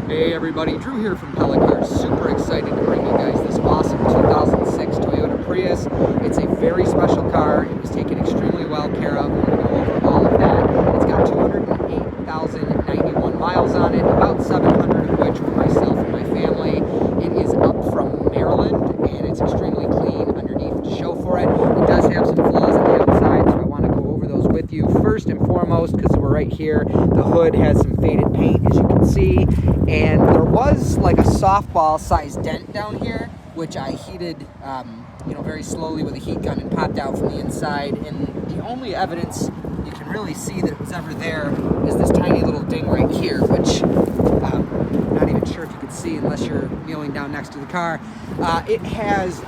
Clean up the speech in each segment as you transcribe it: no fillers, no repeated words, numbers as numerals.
Hey everybody, Drew here from Pella Cars. Super excited to bring you guys this awesome 2006 Toyota Prius. It's a very special car. It was taken extremely well care of. We're going to go over all of that. It's got 208,091 miles on it, about 700 of which were myself and my family. It is up from Maryland, and it's extremely clean underneath to show for it. It does have some flaws on the outside, so I want to go over those with you. First and foremost, because we're right here, the hood has some faded paint, as you can see. And there was like a softball-sized dent down here, which I heated, very slowly with a heat gun and popped out from the inside. And the only evidence you can really see that it was ever there is this tiny little ding right here, which I'm not even sure if you can see unless you're kneeling down next to the car.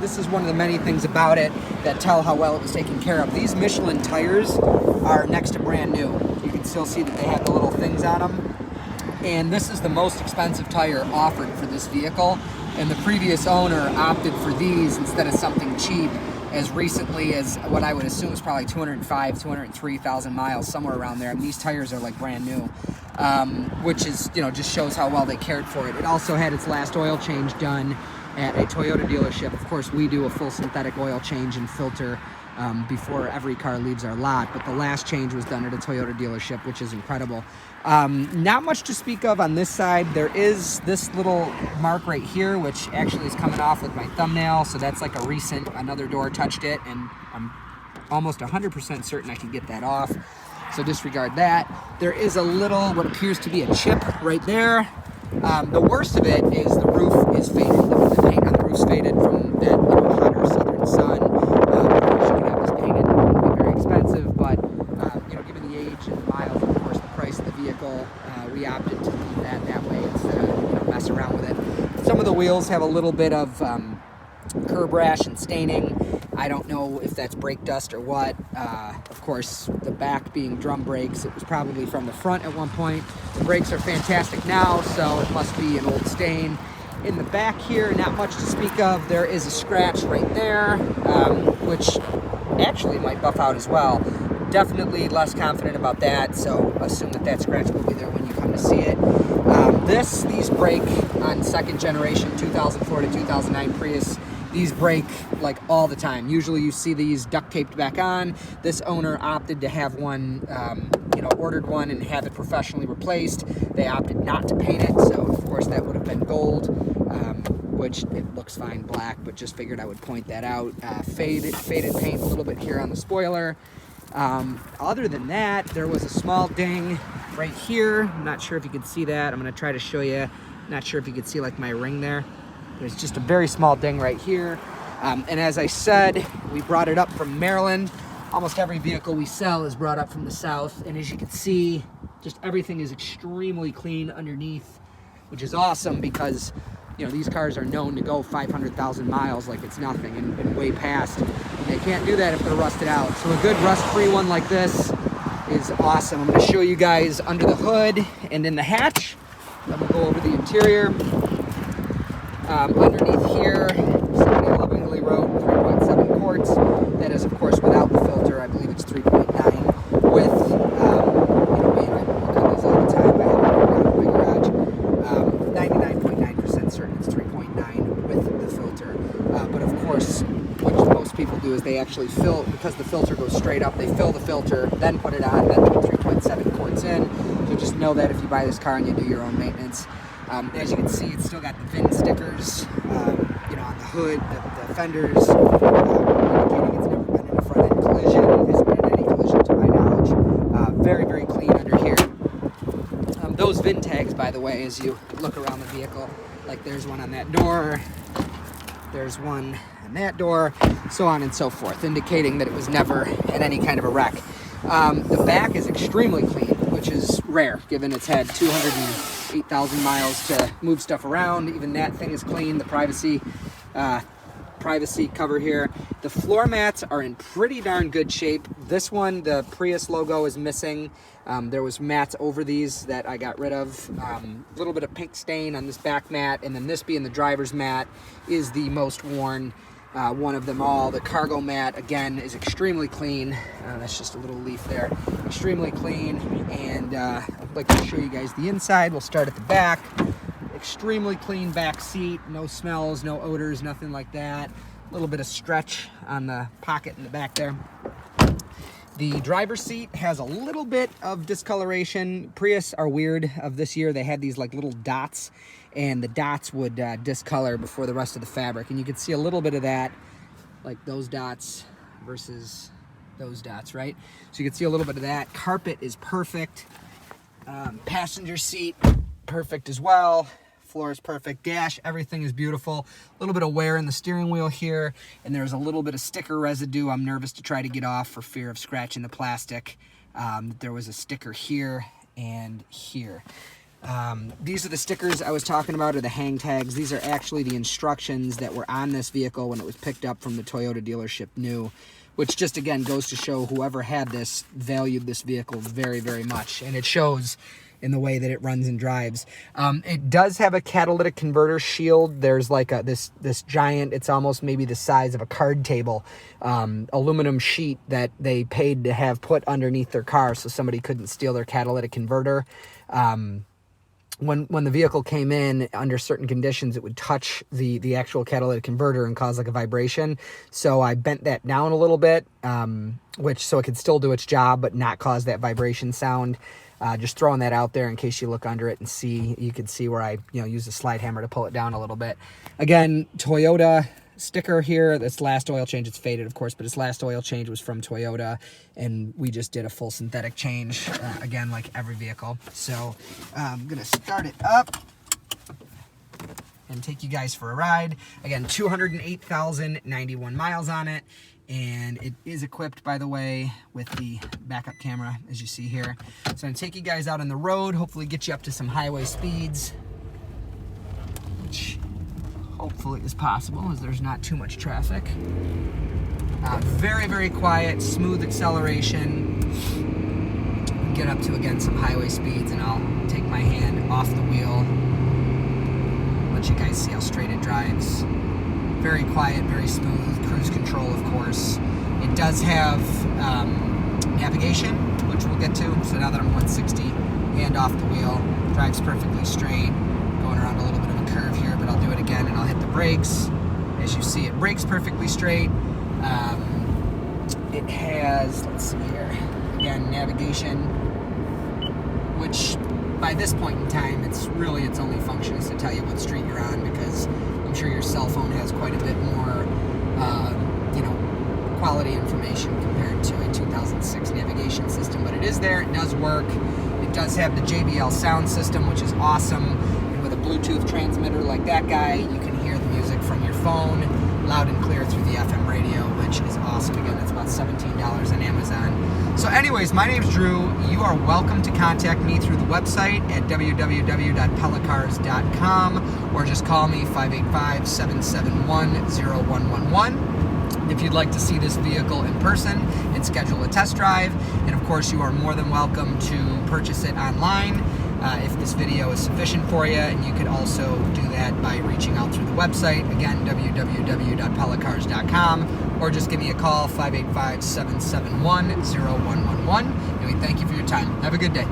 This is one of the many things about it that tell how well it was taken care of. These Michelin tires are next to brand new. You can still see that they have the little things on them. And this is the most expensive tire offered for this vehicle, and the previous owner opted for these instead of something cheap as recently as what I would assume is probably 203,000 miles, somewhere around there. And these tires are like brand new, which is, just shows how well they cared for it. It also had its last oil change done at a Toyota dealership. Of course, we do a full synthetic oil change and filter before every car leaves our lot, but the last change was done at a Toyota dealership, which is incredible. Not much to speak of on this side. There is this little mark right here, which actually is coming off with my thumbnail, so that's like another door touched it, and I'm almost 100% certain I can get that off, so disregard that. There is a little, what appears to be a chip right there. The worst of it is the roof is faded. The paint on the roof's faded from that hotter southern sun. Given the age and the miles, and of course the price of the vehicle, we opted to leave that way instead of mess around with it. Some of the wheels have a little bit of curb rash and staining. I don't know if that's brake dust or what. Of course, the back being drum brakes, it was probably from the front at one point. The brakes are fantastic now, so it must be an old stain. In the back here, not much to speak of. There is a scratch right there, which actually might buff out as well. Definitely less confident about that, so assume that scratch will be there when you come to see it. These brake on second generation 2004 to 2009 Prius. These break like all the time. Usually you see these duct taped back on. This owner opted to have one, ordered one and have it professionally replaced. They opted not to paint it, so of course that would have been gold, which it looks fine black, but just figured I would point that out. Faded paint a little bit here on the spoiler. Other than that, there was a small ding right here. I'm not sure if you can see that. I'm going to try to show you. Not sure if you can see like my ring there. There's just a very small ding right here. And as I said, we brought it up from Maryland. Almost every vehicle we sell is brought up from the South. And as you can see, just everything is extremely clean underneath, which is awesome because these cars are known to go 500,000 miles like it's nothing and way past. And they can't do that if they're rusted out. So a good rust-free one like this is awesome. I'm going to show you guys under the hood and in the hatch. I'm going to go over the interior. Underneath here, somebody lovingly wrote 3.7 quarts. That is, of course, without the filter. I believe it's 3.9 with, being able to look on these all the time. I have it around in my garage. 99.9% certain it's 3.9 with the filter. But of course, what most people do is they actually fill, because the filter goes straight up, they fill the filter, then put it on, then put 3.7 quarts in. So just know that if you buy this car and you do your own maintenance. As you can see, it's still got the VIN stickers, on the hood, the fenders, indicating it's never been in a front-end collision. It hasn't been in any collision to my knowledge. Very, very clean under here. Those VIN tags, by the way, as you look around the vehicle, like there's one on that door, there's one on that door, so on and so forth, indicating that it was never in any kind of a wreck. The back is extremely clean, which is rare, given it's had 208,000 miles to move stuff around. Even that thing is clean. The privacy cover here. The floor mats are in pretty darn good shape. This one, the Prius logo is missing. There was mats over these that I got rid of. A little bit of pink stain on this back mat, and then this being the driver's mat is the most worn one of them all. The cargo mat, again, is extremely clean. That's just a little leaf there. Extremely clean, and I'd like to show you guys the inside. We'll start at the back. extremely clean back seat, no smells, no odors, nothing like that. A little bit of stretch on the pocket in the back there. The driver's seat has a little bit of discoloration. Prius are weird of this year. They had these like little dots, and the dots would discolor before the rest of the fabric. And you can see a little bit of that, like those dots versus those dots, right? So you can see a little bit of that. Carpet is perfect. Passenger seat, perfect as well. Floor is perfect. Dash, everything is beautiful. A little bit of wear in the steering wheel here, and there's a little bit of sticker residue I'm nervous to try to get off for fear of scratching the plastic. There was a sticker here and here. These are the stickers I was talking about, or the hang tags. These are actually the instructions that were on this vehicle when it was picked up from the Toyota dealership new, which just again goes to show whoever had this valued this vehicle very, very much. And it shows in the way that it runs and drives. It does have a catalytic converter shield. There's like this giant, it's almost maybe the size of a card table, aluminum sheet that they paid to have put underneath their car so somebody couldn't steal their catalytic converter. When the vehicle came in, under certain conditions, it would touch the actual catalytic converter and cause like a vibration. So I bent that down a little bit, so it could still do its job but not cause that vibration sound. Just throwing that out there in case you look under it and see, you can see where I use a slide hammer to pull it down a little bit. Again, Toyota sticker here. This last oil change, it's faded of course, but its last oil change was from Toyota, and we just did a full synthetic change, again, like every vehicle. So I'm gonna start it up and take you guys for a ride. Again, 208,091 miles on it. And it is equipped, by the way, with the backup camera, as you see here. So I'm gonna take you guys out on the road, hopefully get you up to some highway speeds, which hopefully is possible as there's not too much traffic. Very, very quiet, smooth acceleration. Get up to, again, some highway speeds, and I'll take my hand off the wheel, let you guys see how straight it drives. Very quiet, very smooth, cruise control, of course. It does have navigation, which we'll get to. So now that I'm 160, hand off the wheel, drives perfectly straight, going around a little bit of a curve here, but I'll do it again and I'll hit the brakes. As you see, it brakes perfectly straight. It has, let's see here, again, navigation, which by this point in time, its only function is to tell you what street you're on, because I'm sure your cell phone has quite a bit more, quality information compared to a 2006 navigation system. But it is there, it does work. It does have the JBL sound system, which is awesome. And with a Bluetooth transmitter like that guy, you can hear the music from your phone loud and clear through the FM radio, which is awesome. Again, that's about $17 on Amazon. So anyways, my name's Drew. You are welcome to contact me through the website at www.pellacars.com, or just call me 585-771-0111 if you'd like to see this vehicle in person and schedule a test drive. And of course, you are more than welcome to purchase it online if this video is sufficient for you, and you could also do that by reaching out through the website, again, www.pellacars.com, or just give me a call, 585-771-0111, and we thank you for your time. Have a good day.